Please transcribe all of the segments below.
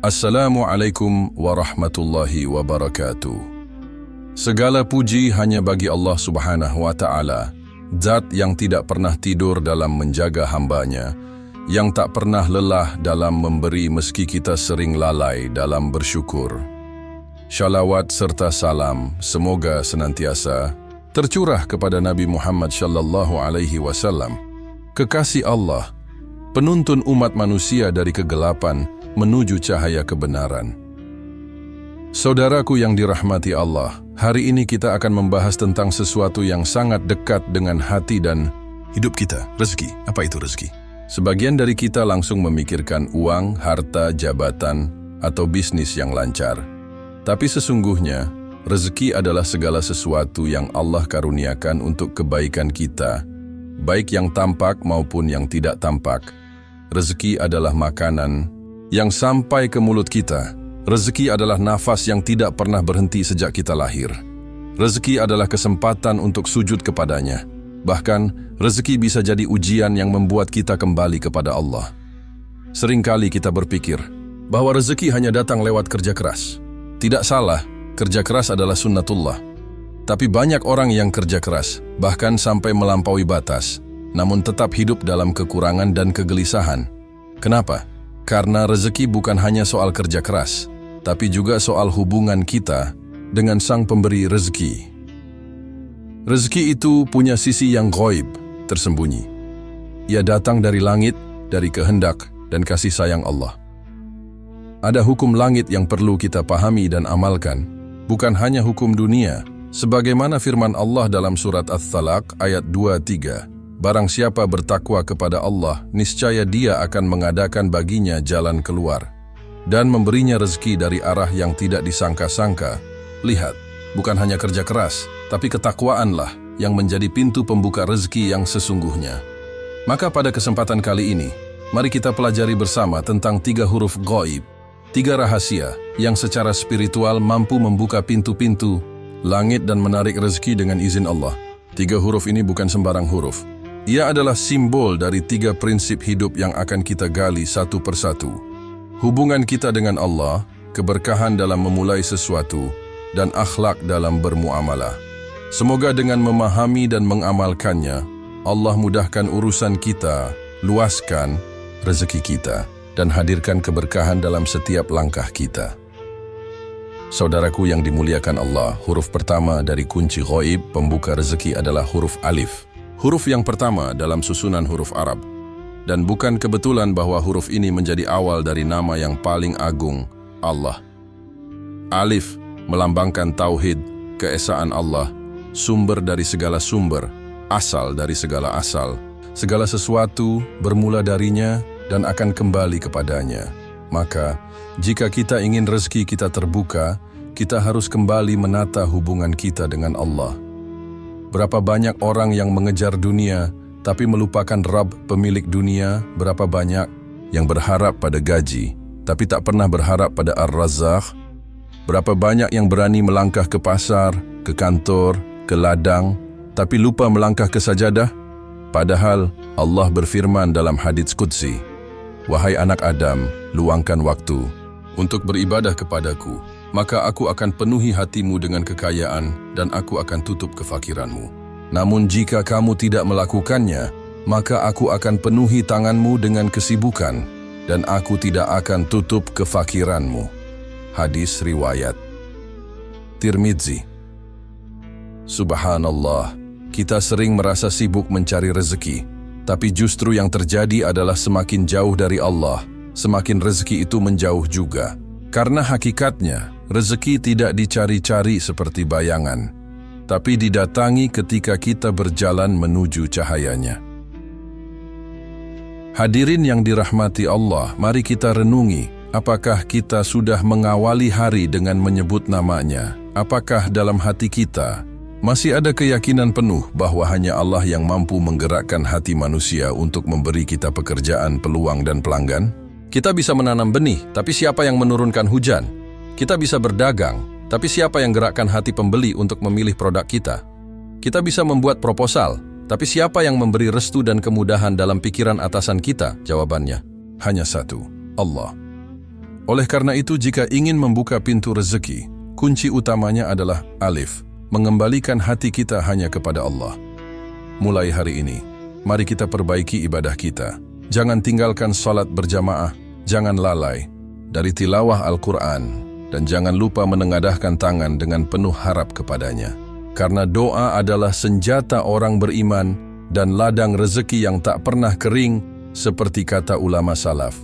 Assalamualaikum warahmatullahi wabarakatuh. Segala puji hanya bagi Allah Subhanahu wa Ta'ala, Zat yang tidak pernah tidur dalam menjaga hambanya, yang tak pernah lelah dalam memberi meski kita sering lalai dalam bersyukur. Shalawat serta salam semoga senantiasa tercurah kepada Nabi Muhammad sallallahu alaihi wasallam, kekasih Allah, penuntun umat manusia dari kegelapan menuju cahaya kebenaran. Saudaraku yang dirahmati Allah, hari ini kita akan membahas tentang sesuatu yang sangat dekat dengan hati dan hidup kita, rezeki. Apa itu rezeki? Sebagian dari kita langsung memikirkan uang, harta, jabatan, atau bisnis yang lancar. Tapi sesungguhnya, rezeki adalah segala sesuatu yang Allah karuniakan untuk kebaikan kita, baik yang tampak maupun yang tidak tampak. Rezeki adalah makanan yang sampai ke mulut kita. Rezeki adalah nafas yang tidak pernah berhenti sejak kita lahir. Rezeki adalah kesempatan untuk sujud kepadanya. Bahkan, rezeki bisa jadi ujian yang membuat kita kembali kepada Allah. Seringkali kita berpikir bahwa rezeki hanya datang lewat kerja keras. Tidak salah, kerja keras adalah sunnatullah. Tapi banyak orang yang kerja keras, bahkan sampai melampaui batas, namun tetap hidup dalam kekurangan dan kegelisahan. Kenapa? Karena rezeki bukan hanya soal kerja keras, tapi juga soal hubungan kita dengan Sang Pemberi rezeki. Rezeki itu punya sisi yang ghaib, tersembunyi. Ia datang dari langit, dari kehendak dan kasih sayang Allah. Ada hukum langit yang perlu kita pahami dan amalkan, bukan hanya hukum dunia, sebagaimana firman Allah dalam surat At-Talaq ayat 23. Barang siapa bertakwa kepada Allah, niscaya Dia akan mengadakan baginya jalan keluar dan memberinya rezeki dari arah yang tidak disangka-sangka. Lihat, bukan hanya kerja keras, tapi ketakwaanlah yang menjadi pintu pembuka rezeki yang sesungguhnya. Maka pada kesempatan kali ini, mari kita pelajari bersama tentang 3 huruf ghaib, 3 rahasia yang secara spiritual mampu membuka pintu-pintu langit dan menarik rezeki dengan izin Allah. 3 huruf ini bukan sembarang huruf. Ia adalah simbol dari 3 prinsip hidup yang akan kita gali satu persatu. Hubungan kita dengan Allah, keberkahan dalam memulai sesuatu, dan akhlak dalam bermuamalah. Semoga dengan memahami dan mengamalkannya, Allah mudahkan urusan kita, luaskan rezeki kita, dan hadirkan keberkahan dalam setiap langkah kita. Saudaraku yang dimuliakan Allah, huruf pertama dari kunci ghaib pembuka rezeki adalah huruf alif. Huruf yang pertama dalam susunan huruf Arab. Dan bukan kebetulan bahwa huruf ini menjadi awal dari nama yang paling agung, Allah. Alif melambangkan tauhid, keesaan Allah, sumber dari segala sumber, asal dari segala asal. Segala sesuatu bermula darinya dan akan kembali kepadanya. Maka, jika kita ingin rezeki kita terbuka, kita harus kembali menata hubungan kita dengan Allah. Berapa banyak orang yang mengejar dunia, tapi melupakan Rabb pemilik dunia? Berapa banyak yang berharap pada gaji, tapi tak pernah berharap pada Ar-Razzaq? Berapa banyak yang berani melangkah ke pasar, ke kantor, ke ladang, tapi lupa melangkah ke sajadah? Padahal Allah berfirman dalam hadits qudsi, "Wahai anak Adam, luangkan waktu untuk beribadah kepadaku, maka aku akan penuhi hatimu dengan kekayaan dan aku akan tutup kefakiranmu. Namun jika kamu tidak melakukannya, maka aku akan penuhi tanganmu dengan kesibukan dan aku tidak akan tutup kefakiranmu." Hadis riwayat Tirmidzi. Subhanallah, kita sering merasa sibuk mencari rezeki, tapi justru yang terjadi adalah semakin jauh dari Allah, semakin rezeki itu menjauh juga. Karena hakikatnya, rezeki tidak dicari-cari seperti bayangan, tapi didatangi ketika kita berjalan menuju cahayanya. Hadirin yang dirahmati Allah, mari kita renungi, apakah kita sudah mengawali hari dengan menyebut nama-Nya? Apakah dalam hati kita masih ada keyakinan penuh bahwa hanya Allah yang mampu menggerakkan hati manusia untuk memberi kita pekerjaan, peluang, dan pelanggan? Kita bisa menanam benih, tapi siapa yang menurunkan hujan? Kita bisa berdagang, tapi siapa yang gerakkan hati pembeli untuk memilih produk kita? Kita bisa membuat proposal, tapi siapa yang memberi restu dan kemudahan dalam pikiran atasan kita? Jawabannya hanya satu, Allah. Oleh karena itu, jika ingin membuka pintu rezeki, kunci utamanya adalah alif, mengembalikan hati kita hanya kepada Allah. Mulai hari ini, mari kita perbaiki ibadah kita. Jangan tinggalkan salat berjamaah, jangan lalai dari tilawah Al-Quran, dan jangan lupa menengadahkan tangan dengan penuh harap kepadanya. Karena doa adalah senjata orang beriman dan ladang rezeki yang tak pernah kering, seperti kata ulama salaf.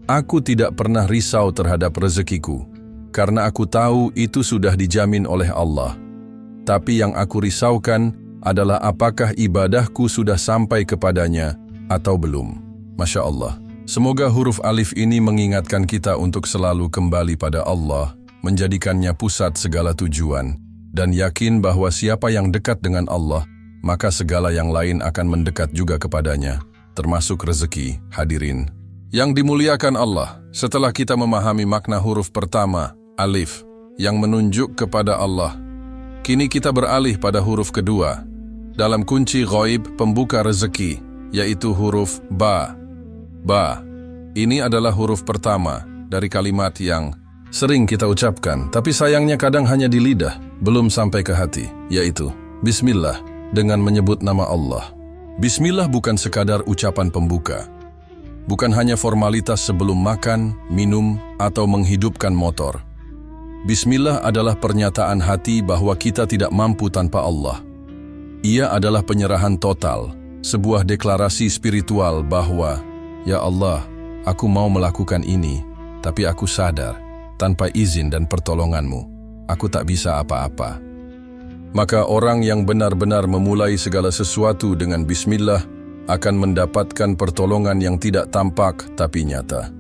Aku tidak pernah risau terhadap rezekiku, karena aku tahu itu sudah dijamin oleh Allah. Tapi yang aku risaukan adalah apakah ibadahku sudah sampai kepadanya atau belum. Masya Allah. Semoga huruf alif ini mengingatkan kita untuk selalu kembali pada Allah, menjadikannya pusat segala tujuan, dan yakin bahwa siapa yang dekat dengan Allah, maka segala yang lain akan mendekat juga kepadanya, termasuk rezeki. Hadirin yang dimuliakan Allah, setelah kita memahami makna huruf pertama, alif, yang menunjuk kepada Allah, kini kita beralih pada huruf kedua, dalam kunci ghaib pembuka rezeki, yaitu huruf ba. Ba, ini adalah huruf pertama dari kalimat yang sering kita ucapkan, tapi sayangnya kadang hanya di lidah, belum sampai ke hati, yaitu Bismillah, dengan menyebut nama Allah. Bismillah bukan sekadar ucapan pembuka, bukan hanya formalitas sebelum makan, minum, atau menghidupkan motor. Bismillah adalah pernyataan hati bahwa kita tidak mampu tanpa Allah. Ia adalah penyerahan total, sebuah deklarasi spiritual bahwa, Ya Allah, aku mau melakukan ini, tapi aku sadar, tanpa izin dan pertolongan-Mu, aku tak bisa apa-apa. Maka orang yang benar-benar memulai segala sesuatu dengan Bismillah akan mendapatkan pertolongan yang tidak tampak tapi nyata.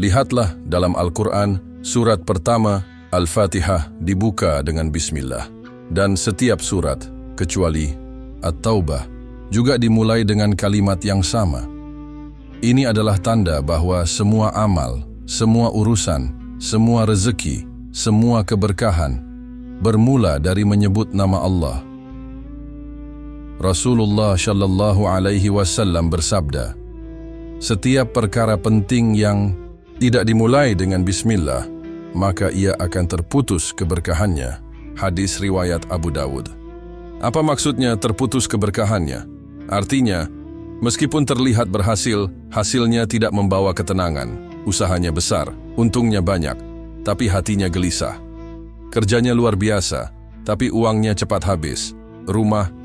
Lihatlah dalam Al-Quran, surat pertama, Al-Fatihah dibuka dengan Bismillah. Dan setiap surat, kecuali At-Taubah, juga dimulai dengan kalimat yang sama. Ini adalah tanda bahwa semua amal, semua urusan, semua rezeki, semua keberkahan bermula dari menyebut nama Allah. Rasulullah Shallallahu Alaihi Wasallam bersabda, setiap perkara penting yang tidak dimulai dengan Bismillah, maka ia akan terputus keberkahannya. Hadis riwayat Abu Dawud. Apa maksudnya terputus keberkahannya? Artinya, meskipun terlihat berhasil, hasilnya tidak membawa ketenangan. Usahanya besar, untungnya banyak, tapi hatinya gelisah. Kerjanya luar biasa, tapi uangnya cepat habis. Rumah,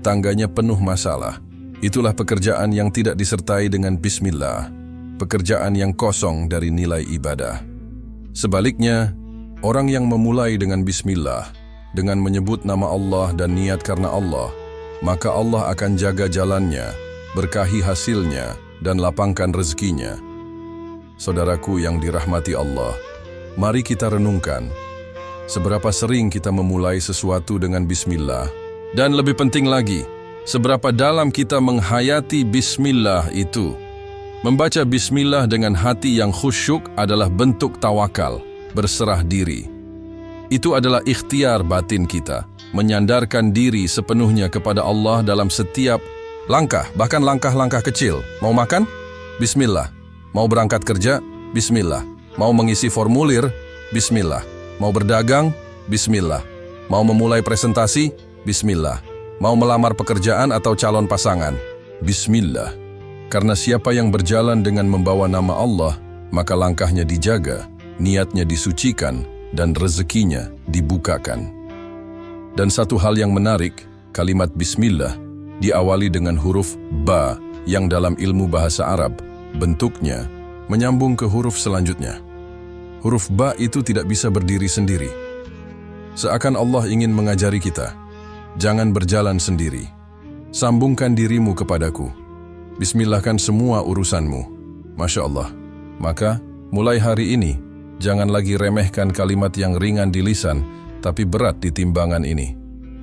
tangganya penuh masalah. Itulah pekerjaan yang tidak disertai dengan Bismillah, pekerjaan yang kosong dari nilai ibadah. Sebaliknya, orang yang memulai dengan Bismillah, dengan menyebut nama Allah dan niat karena Allah, maka Allah akan jaga jalannya, berkahi hasilnya, dan lapangkan rezekinya. Saudaraku yang dirahmati Allah, mari kita renungkan, seberapa sering kita memulai sesuatu dengan Bismillah, dan lebih penting lagi, seberapa dalam kita menghayati Bismillah itu. Membaca Bismillah dengan hati yang khusyuk adalah bentuk tawakal, berserah diri. Itu adalah ikhtiar batin kita, menyandarkan diri sepenuhnya kepada Allah dalam setiap langkah, bahkan langkah-langkah kecil. Mau makan? Bismillah. Mau berangkat kerja? Bismillah. Mau mengisi formulir? Bismillah. Mau berdagang? Bismillah. Mau memulai presentasi? Bismillah. Mau melamar pekerjaan atau calon pasangan? Bismillah. Karena siapa yang berjalan dengan membawa nama Allah, maka langkahnya dijaga, niatnya disucikan, dan rezekinya dibukakan. Dan satu hal yang menarik, kalimat Bismillah diawali dengan huruf ba yang dalam ilmu bahasa Arab, bentuknya menyambung ke huruf selanjutnya. Huruf ba itu tidak bisa berdiri sendiri. Seakan Allah ingin mengajari kita, jangan berjalan sendiri. Sambungkan dirimu kepadaku. Bismillahkan semua urusanmu. Masya Allah. Maka, mulai hari ini, jangan lagi remehkan kalimat yang ringan di lisan, tapi berat di timbangan ini.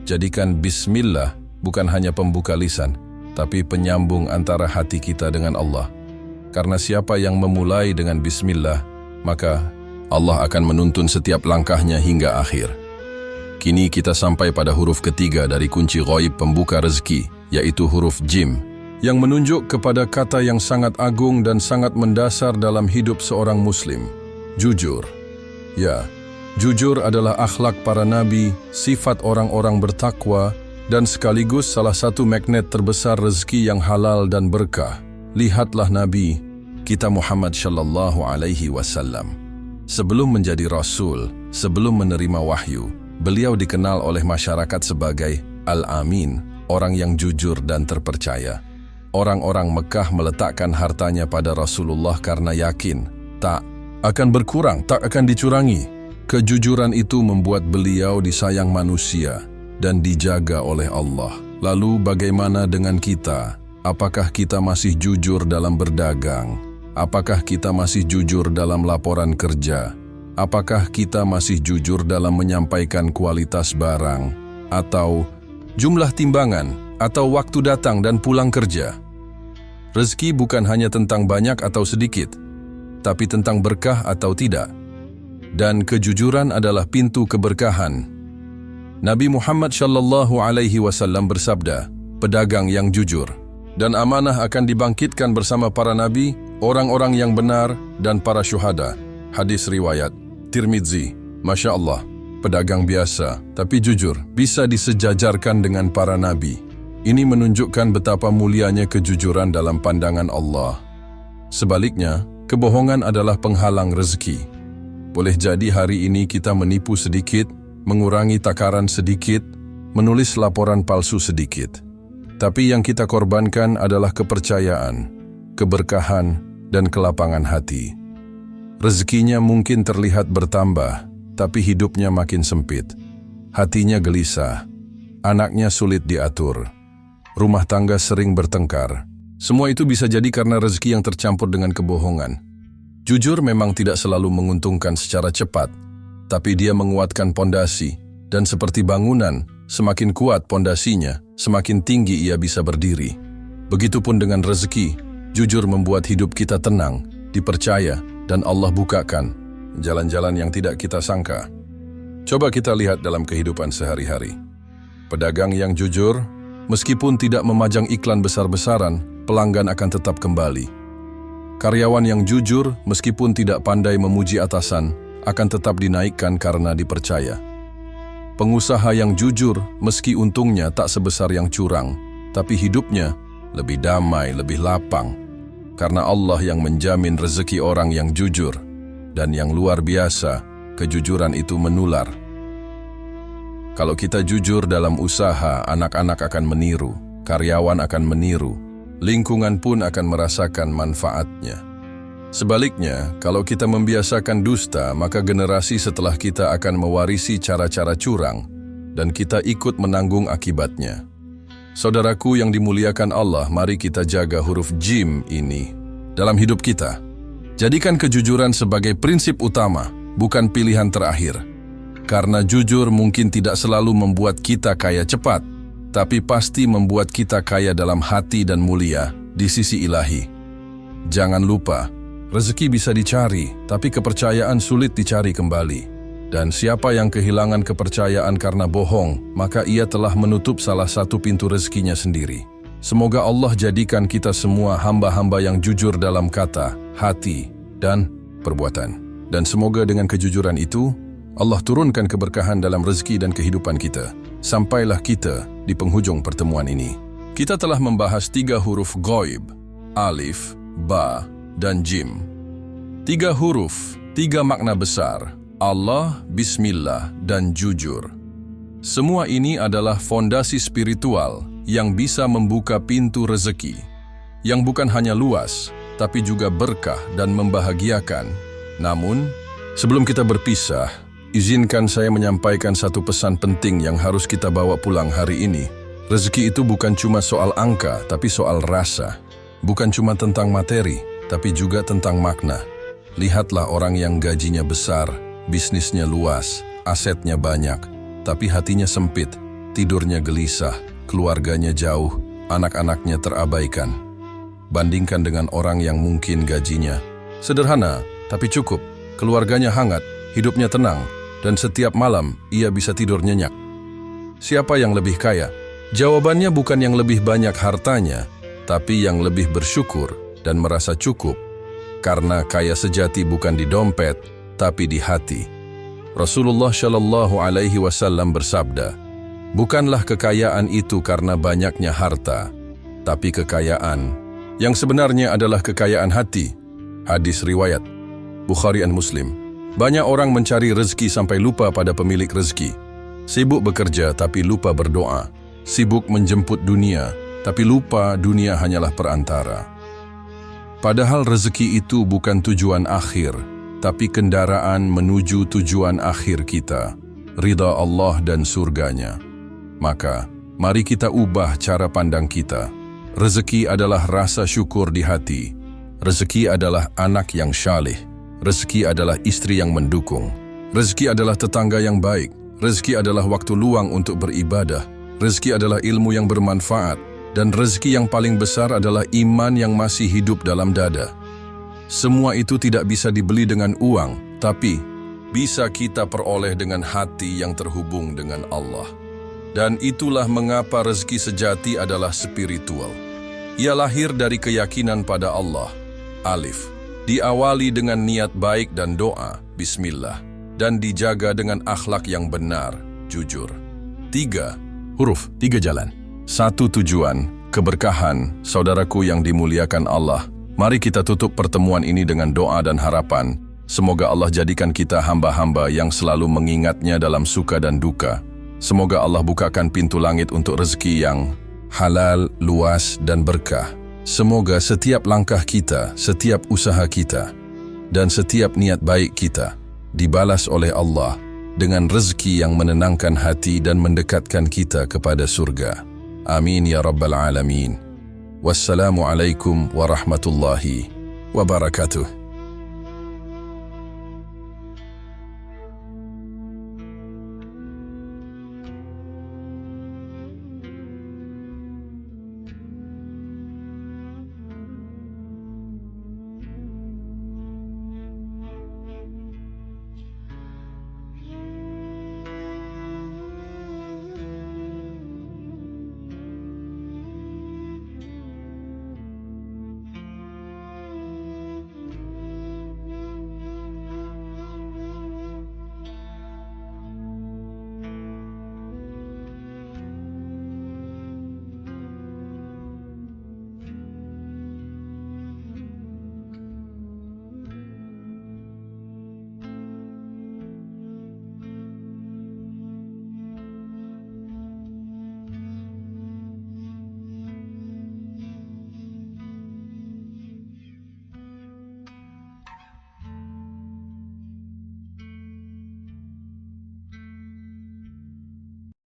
Jadikan Bismillah bukan hanya pembuka lisan, tapi penyambung antara hati kita dengan Allah. Karena siapa yang memulai dengan Bismillah, maka Allah akan menuntun setiap langkahnya hingga akhir. Kini kita sampai pada huruf ketiga dari kunci ghaib pembuka rezeki, yaitu huruf Jim, yang menunjuk kepada kata yang sangat agung dan sangat mendasar dalam hidup seorang Muslim. Jujur. Ya, jujur adalah akhlak para nabi, sifat orang-orang bertakwa, dan sekaligus salah satu magnet terbesar rezeki yang halal dan berkah. Lihatlah Nabi kita Muhammad Shallallahu Alaihi Wasallam. Sebelum menjadi Rasul, sebelum menerima wahyu, beliau dikenal oleh masyarakat sebagai Al-Amin, orang yang jujur dan terpercaya. Orang-orang Mekah meletakkan hartanya pada Rasulullah karena yakin tak akan berkurang, tak akan dicurangi. Kejujuran itu membuat beliau disayang manusia dan dijaga oleh Allah. Lalu bagaimana dengan kita? Apakah kita masih jujur dalam berdagang? Apakah kita masih jujur dalam laporan kerja? Apakah kita masih jujur dalam menyampaikan kualitas barang? Atau jumlah timbangan? Atau waktu datang dan pulang kerja? Rezeki bukan hanya tentang banyak atau sedikit, tapi tentang berkah atau tidak. Dan kejujuran adalah pintu keberkahan. Nabi Muhammad Shallallahu Alaihi Wasallam bersabda, pedagang yang jujur dan amanah akan dibangkitkan bersama para nabi, orang-orang yang benar, dan para syuhada. Hadis riwayat Tirmidzi. Masya Allah, pedagang biasa tapi jujur bisa disejajarkan dengan para nabi. Ini menunjukkan betapa mulianya kejujuran dalam pandangan Allah. Sebaliknya, kebohongan adalah penghalang rezeki. Boleh jadi hari ini kita menipu sedikit, mengurangi takaran sedikit, menulis laporan palsu sedikit. Tapi yang kita korbankan adalah kepercayaan, keberkahan, dan kelapangan hati. Rezekinya mungkin terlihat bertambah, tapi hidupnya makin sempit. Hatinya gelisah, anaknya sulit diatur, rumah tangga sering bertengkar. Semua itu bisa jadi karena rezeki yang tercampur dengan kebohongan. Jujur memang tidak selalu menguntungkan secara cepat, tapi dia menguatkan pondasi, dan seperti bangunan, semakin kuat pondasinya, semakin tinggi ia bisa berdiri. Begitupun dengan rezeki, jujur membuat hidup kita tenang, dipercaya, dan Allah bukakan jalan-jalan yang tidak kita sangka. Coba kita lihat dalam kehidupan sehari-hari. Pedagang yang jujur, meskipun tidak memajang iklan besar-besaran, pelanggan akan tetap kembali. Karyawan yang jujur, meskipun tidak pandai memuji atasan, akan tetap dinaikkan karena dipercaya. Pengusaha yang jujur, meski untungnya tak sebesar yang curang, tapi hidupnya lebih damai, lebih lapang. Karena Allah yang menjamin rezeki orang yang jujur, dan yang luar biasa, kejujuran itu menular. Kalau kita jujur dalam usaha, anak-anak akan meniru, karyawan akan meniru, lingkungan pun akan merasakan manfaatnya. Sebaliknya, kalau kita membiasakan dusta, maka generasi setelah kita akan mewarisi cara-cara curang, dan kita ikut menanggung akibatnya. Saudaraku yang dimuliakan Allah, mari kita jaga huruf jim ini dalam hidup kita. Jadikan kejujuran sebagai prinsip utama, bukan pilihan terakhir. Karena jujur mungkin tidak selalu membuat kita kaya cepat, tapi pasti membuat kita kaya dalam hati dan mulia di sisi ilahi. Jangan lupa, rezeki bisa dicari, tapi kepercayaan sulit dicari kembali. Dan siapa yang kehilangan kepercayaan karena bohong, maka ia telah menutup salah satu pintu rezekinya sendiri. Semoga Allah jadikan kita semua hamba-hamba yang jujur dalam kata, hati, dan perbuatan. Dan semoga dengan kejujuran itu, Allah turunkan keberkahan dalam rezeki dan kehidupan kita. Sampailah kita di penghujung pertemuan ini. Kita telah membahas 3 huruf ghaib, alif, ba, dan jim. 3 huruf, 3 makna besar, Allah, Bismillah, dan jujur. Semua ini adalah fondasi spiritual yang bisa membuka pintu rezeki, yang bukan hanya luas, tapi juga berkah dan membahagiakan. Namun, sebelum kita berpisah, izinkan saya menyampaikan satu pesan penting yang harus kita bawa pulang hari ini. Rezeki itu bukan cuma soal angka, tapi soal rasa. Bukan cuma tentang materi, tapi juga tentang makna. Lihatlah orang yang gajinya besar, bisnisnya luas, asetnya banyak, tapi hatinya sempit, tidurnya gelisah, keluarganya jauh, anak-anaknya terabaikan. Bandingkan dengan orang yang mungkin gajinya sederhana, tapi cukup, keluarganya hangat, hidupnya tenang, dan setiap malam ia bisa tidur nyenyak. Siapa yang lebih kaya? Jawabannya bukan yang lebih banyak hartanya, tapi yang lebih bersyukur dan merasa cukup. Karena kaya sejati bukan di dompet, tapi di hati. Rasulullah Shallallahu Alaihi Wasallam bersabda, bukanlah kekayaan itu karena banyaknya harta, tapi kekayaan yang sebenarnya adalah kekayaan hati. Hadis riwayat Bukhari dan Muslim. Banyak orang mencari rezeki sampai lupa pada pemilik rezeki. Sibuk bekerja tapi lupa berdoa. Sibuk menjemput dunia, tapi lupa dunia hanyalah perantara. Padahal rezeki itu bukan tujuan akhir, tapi kendaraan menuju tujuan akhir kita, ridha Allah dan surganya. Maka, mari kita ubah cara pandang kita. Rezeki adalah rasa syukur di hati. Rezeki adalah anak yang syalih. Rezeki adalah istri yang mendukung. Rezeki adalah tetangga yang baik. Rezeki adalah waktu luang untuk beribadah. Rezeki adalah ilmu yang bermanfaat. Dan rezeki yang paling besar adalah iman yang masih hidup dalam dada. Semua itu tidak bisa dibeli dengan uang, tapi bisa kita peroleh dengan hati yang terhubung dengan Allah. Dan itulah mengapa rezeki sejati adalah spiritual. Ia lahir dari keyakinan pada Allah. Alif. Diawali dengan niat baik dan doa, bismillah, dan dijaga dengan akhlak yang benar, jujur. 3 huruf, 3 jalan. 1 tujuan, keberkahan, saudaraku yang dimuliakan Allah. Mari kita tutup pertemuan ini dengan doa dan harapan. Semoga Allah jadikan kita hamba-hamba yang selalu mengingatnya dalam suka dan duka. Semoga Allah bukakan pintu langit untuk rezeki yang halal, luas, dan berkah. Semoga setiap langkah kita, setiap usaha kita, dan setiap niat baik kita dibalas oleh Allah dengan rezeki yang menenangkan hati dan mendekatkan kita kepada surga. Amin ya Rabbal Alamin. Wassalamualaikum warahmatullahi wabarakatuh.